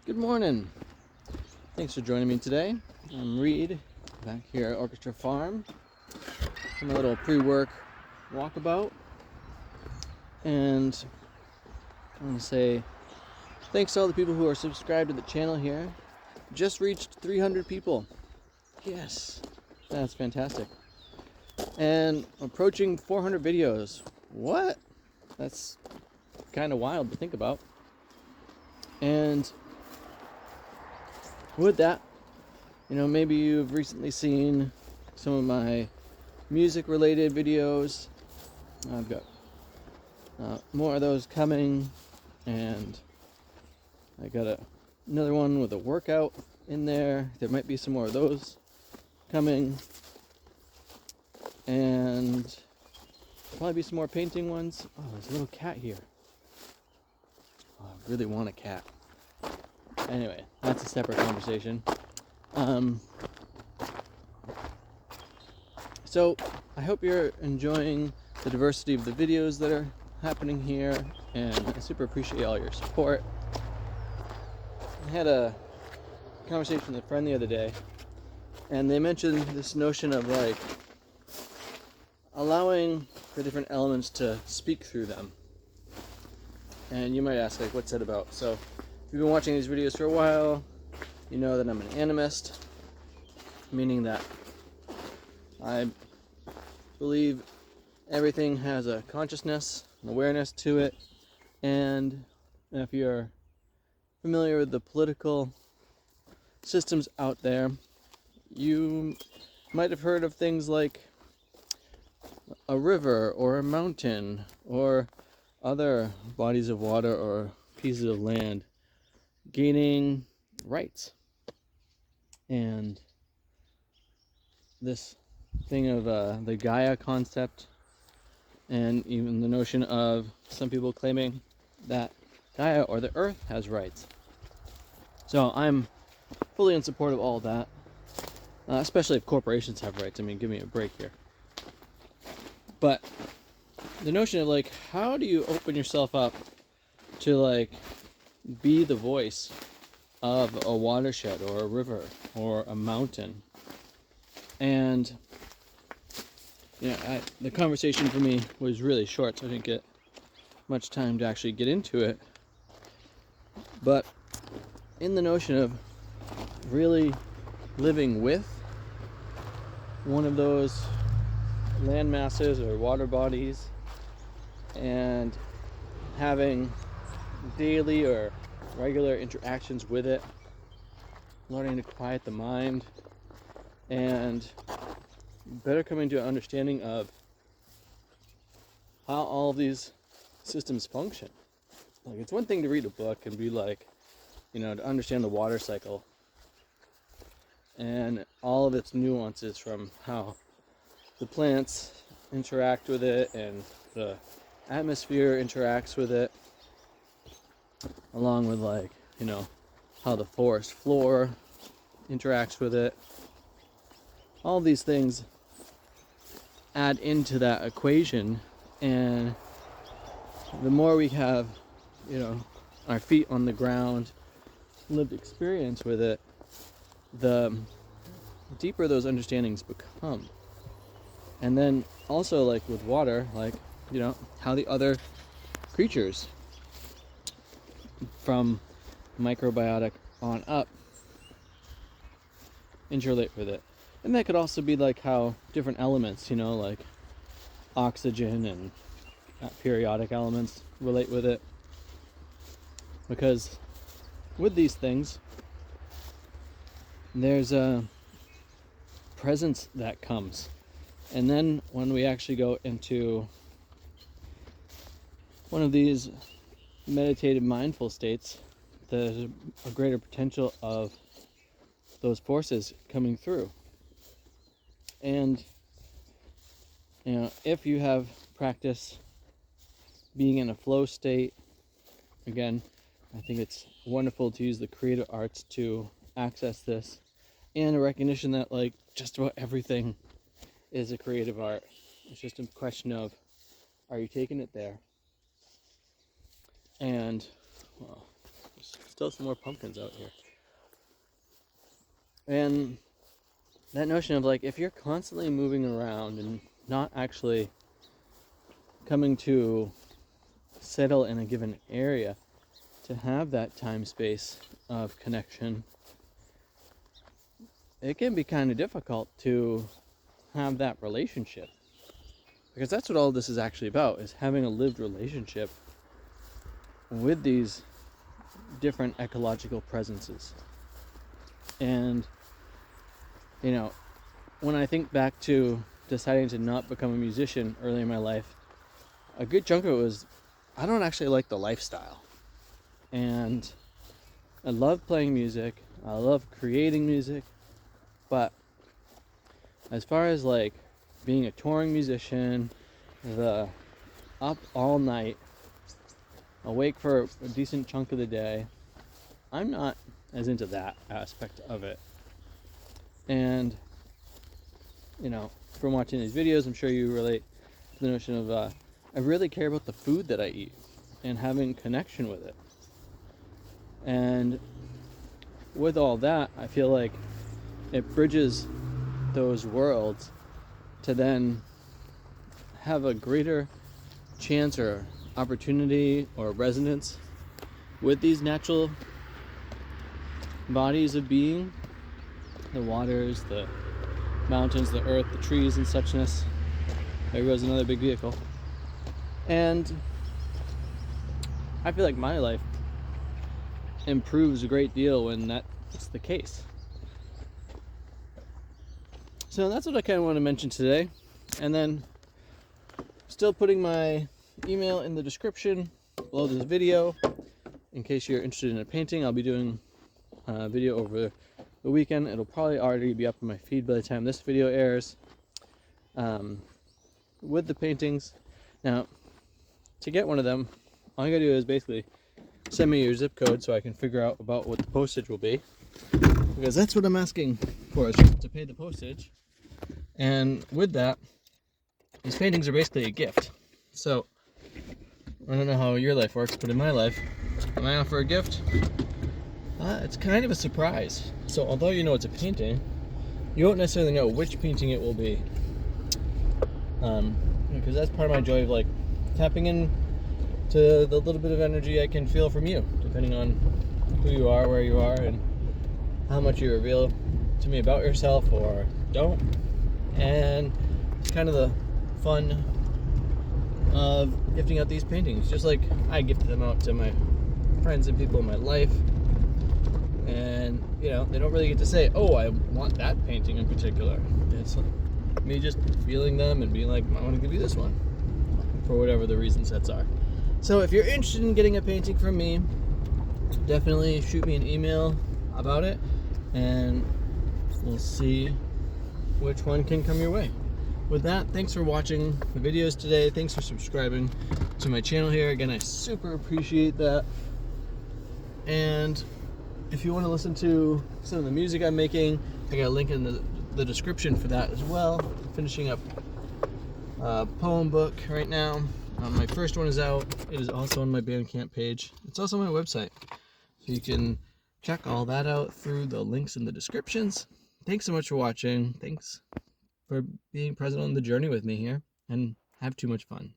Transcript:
Good morning. Thanks for joining me today. I'm Reed, back here at Orchestra Farm. I'm a little pre-work walkabout, and I want to say thanks to all the people who are subscribed to the channel here. Just reached 300 people. Yes, that's fantastic. And approaching 400 videos. What? That's kind of wild to think about. And with that, maybe you've recently seen some of my music related videos. I've got more of those coming, and I got another one with a workout in there. There might be some more of those coming, and probably be some more painting ones. Oh, there's a little cat here. Oh, I really want a cat. Anyway, that's a separate conversation. So I hope you're enjoying the diversity of the videos that are happening here, and I super appreciate all your support. I had a conversation with a friend the other day, and they mentioned this notion of like allowing the different elements to speak through them. And you might ask, like, what's that about? So if you've been watching these videos for a while, you know that I'm an animist, meaning that I believe everything has a consciousness, an awareness to it, and if you're familiar with the political systems out there, you might have heard of things like a river or a mountain or other bodies of water or pieces of land gaining rights. And this thing of the Gaia concept, and even the notion of some people claiming that Gaia or the earth has rights. So I'm fully in support of all that, especially if corporations have rights. I mean, give me a break here. But the notion of like, how do you open yourself up to like be the voice of a watershed or a river or a mountain? And the conversation for me was really short, so I didn't get much time to actually get into it. But in the notion of really living with one of those land masses or water bodies and having daily or regular interactions with it, learning to quiet the mind, and better coming to an understanding of how all these systems function. Like, it's one thing to read a book and be like, to understand the water cycle and all of its nuances, from how the plants interact with it and the atmosphere interacts with it, along with like, how the forest floor interacts with it. All these things add into that equation, and the more we have, our feet on the ground, lived experience with it, the deeper those understandings become. And then also, like with water, like, how the other creatures from microbiotic on up interrelate with it. And that could also be like how different elements, like oxygen and periodic elements relate with it. Because with these things, there's a presence that comes. And then when we actually go into one of these meditative mindful states, there's a greater potential of those forces coming through. And if you have practice being in a flow state, again, I think it's wonderful to use the creative arts to access this, and a recognition that like just about everything is a creative art. It's just a question of, are you taking it there? And well, still some more pumpkins out here. And that notion of like, if you're constantly moving around and not actually coming to settle in a given area to have that time space of connection, it can be kind of difficult to have that relationship, because that's what all this is actually about, is having a lived relationship with these different ecological presences. And you know, when I think back to deciding to not become a musician early in my life, a good chunk of it was, I don't actually like the lifestyle. And I love playing music, I love creating music, but as far as like being a touring musician, the up all night, awake for a decent chunk of the day, I'm not as into that aspect of it. And you know, from watching these videos, I'm sure you relate to the notion of I really care about the food that I eat and having connection with it. And with all that, I feel like it bridges those worlds to then have a greater chance or opportunity or resonance with these natural bodies of being, the waters, the mountains, the earth, the trees and suchness. There goes another big vehicle. And I feel like my life improves a great deal when that's the case. So that's what I kind of want to mention today. And then still putting my email in the description below this video in case you're interested in a painting. I'll be doing a video over the weekend. It'll probably already be up on my feed by the time this video airs, with the paintings. Now, to get one of them, all you gotta do is basically send me your zip code so I can figure out about what the postage will be, because that's what I'm asking for, is to pay the postage. And with that, these paintings are basically a gift. So I don't know how your life works, but in my life, when I offer a gift, it's kind of a surprise. So although you know it's a painting, you won't necessarily know which painting it will be, because that's part of my joy of like tapping in to the little bit of energy I can feel from you, depending on who you are, where you are, and how much you reveal to me about yourself or don't. And it's kind of the fun of gifting out these paintings, just like I gifted them out to my friends and people in my life. And you know, they don't really get to say, oh, I want that painting in particular. It's me just feeling them and being like, I want to give you this one, for whatever the reason sets are. So if you're interested in getting a painting from me, definitely shoot me an email about it, and we'll see which one can come your way. With that, thanks for watching the videos today. Thanks for subscribing to my channel here. Again, I super appreciate that. And if you want to listen to some of the music I'm making, I got a link in the description for that as well. Finishing up a poem book right now. My first one is out. It is also on my Bandcamp page. It's also on my website, so you can check all that out through the links in the descriptions. Thanks so much for watching. Thanks for being present on the journey with me here, and have too much fun.